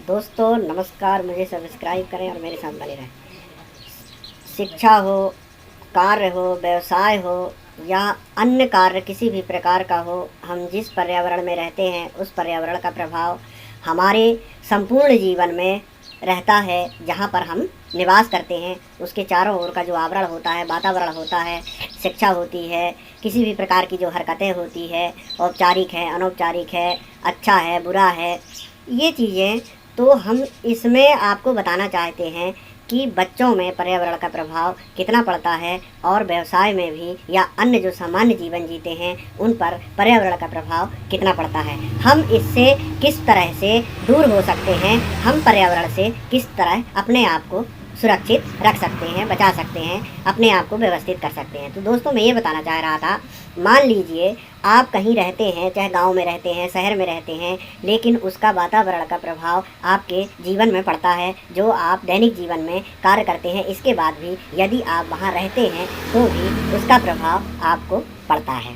दोस्तों नमस्कार, मुझे सब्सक्राइब करें और मेरे साथ बने रहें। शिक्षा हो, कार्य हो, व्यवसाय हो या अन्य कार्य किसी भी प्रकार का हो, हम जिस पर्यावरण में रहते हैं उस पर्यावरण का प्रभाव हमारे संपूर्ण जीवन में रहता है। जहाँ पर हम निवास करते हैं उसके चारों ओर का जो आवरण होता है, वातावरण होता है, शिक्षा होती है, किसी भी प्रकार की जो हरकतें होती है, औपचारिक है, अनौपचारिक है, अच्छा है, बुरा है, ये चीज़ें तो हम इसमें आपको बताना चाहते हैं कि बच्चों में पर्यावरण का प्रभाव कितना पड़ता है और व्यवसाय में भी या अन्य जो सामान्य जीवन जीते हैं उन पर पर्यावरण का प्रभाव कितना पड़ता है। हम इससे किस तरह से दूर हो सकते हैं, हम पर्यावरण से किस तरह अपने आप को सुरक्षित रख सकते हैं, बचा सकते हैं, अपने आप को व्यवस्थित कर सकते हैं। तो दोस्तों मैं ये बताना चाह रहा था, मान लीजिए आप कहीं रहते हैं, चाहे गांव में रहते हैं, शहर में रहते हैं, लेकिन उसका वातावरण का प्रभाव आपके जीवन में पड़ता है। जो आप दैनिक जीवन में कार्य करते हैं इसके बाद भी यदि आप वहां रहते हैं तो भी उसका प्रभाव आपको पड़ता है।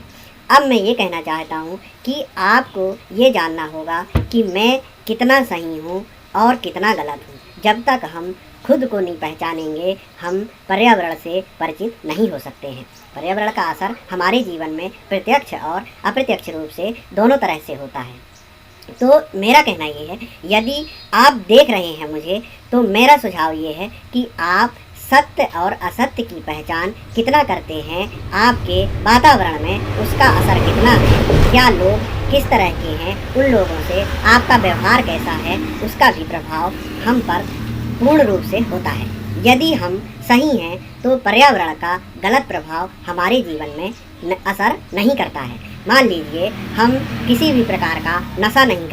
अब मैं ये कहना चाहता हूँ कि आपको ये जानना होगा कि मैं कितना सही हूँ और कितना गलत हूँ। जब तक हम खुद को नहीं पहचानेंगे हम पर्यावरण से परिचित नहीं हो सकते हैं। पर्यावरण का असर हमारे जीवन में प्रत्यक्ष और अप्रत्यक्ष रूप से दोनों तरह से होता है। तो मेरा कहना ये है, यदि आप देख रहे हैं मुझे, तो मेरा सुझाव ये है कि आप सत्य और असत्य की पहचान कितना करते हैं, आपके वातावरण में उसका असर कितना है, क्या लोग किस तरह के हैं, उन लोगों से आपका व्यवहार कैसा है, उसका भी प्रभाव हम पर पूर्ण रूप से होता है। यदि हम सही हैं तो पर्यावरण का गलत प्रभाव हमारे जीवन में असर नहीं करता है। मान लीजिए हम किसी भी प्रकार का नशा नहीं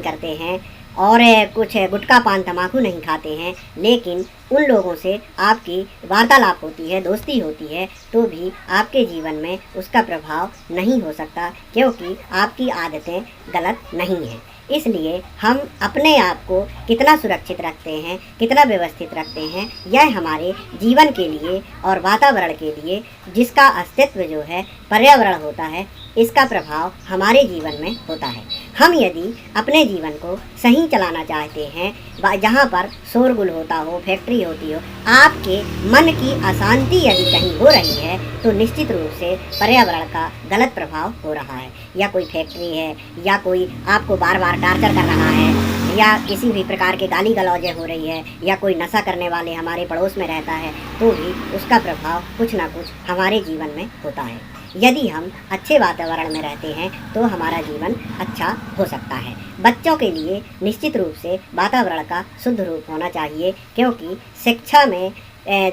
करते हैं और कुछ गुटखा पान तम्बाकू नहीं खाते हैं, लेकिन उन लोगों से आपकी वार्तालाप होती है, दोस्ती होती है, तो भी आपके जीवन में उसका प्रभाव नहीं हो सकता, क्योंकि आपकी आदतें गलत नहीं हैं। इसलिए हम अपने आप को कितना सुरक्षित रखते हैं, कितना व्यवस्थित रखते हैं, यह हमारे जीवन के लिए और वातावरण के लिए, जिसका अस्तित्व जो है पर्यावरण होता है, इसका प्रभाव हमारे जीवन में होता है। हम यदि अपने जीवन को सही चलाना चाहते हैं, जहाँ पर शोरगुल होता हो, फैक्ट्री होती हो, आपके मन की अशांति यदि कहीं हो रही है तो निश्चित रूप से पर्यावरण का गलत प्रभाव हो रहा है। या कोई फैक्ट्री है, या कोई आपको बार बार टार्चर कर रहा है, या किसी भी प्रकार के गाली गलौजें हो रही है, या कोई नशा करने वाले हमारे पड़ोस में रहता है, तो भी उसका प्रभाव कुछ ना कुछ हमारे जीवन में होता है। यदि हम अच्छे वातावरण में रहते हैं तो हमारा जीवन अच्छा हो सकता है। बच्चों के लिए निश्चित रूप से वातावरण का शुद्ध रूप होना चाहिए, क्योंकि शिक्षा में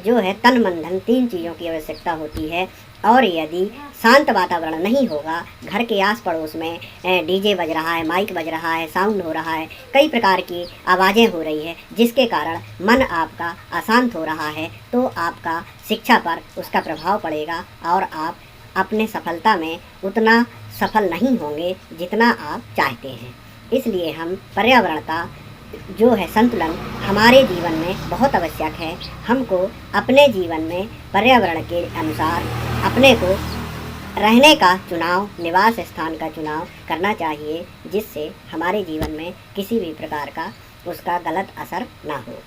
जो है तन मन धन 3 चीज़ों की आवश्यकता होती है। और यदि शांत वातावरण नहीं होगा, घर के आस पड़ोस में डीजे बज रहा है, माइक बज रहा है, साउंड हो रहा है, कई प्रकार की आवाज़ें हो रही है, जिसके कारण मन आपका अशांत हो रहा है, तो आपका शिक्षा पर उसका प्रभाव पड़ेगा और आप अपने सफलता में उतना सफल नहीं होंगे जितना आप चाहते हैं। इसलिए हम पर्यावरण का जो है संतुलन हमारे जीवन में बहुत आवश्यक है। हमको अपने जीवन में पर्यावरण के अनुसार अपने को रहने का चुनाव, निवास स्थान का चुनाव करना चाहिए, जिससे हमारे जीवन में किसी भी प्रकार का उसका गलत असर ना हो।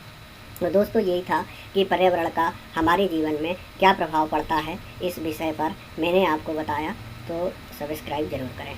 तो दोस्तों यही था कि पर्यावरण का हमारे जीवन में क्या प्रभाव पड़ता है, इस विषय पर मैंने आपको बताया। तो सब्सक्राइब ज़रूर करें।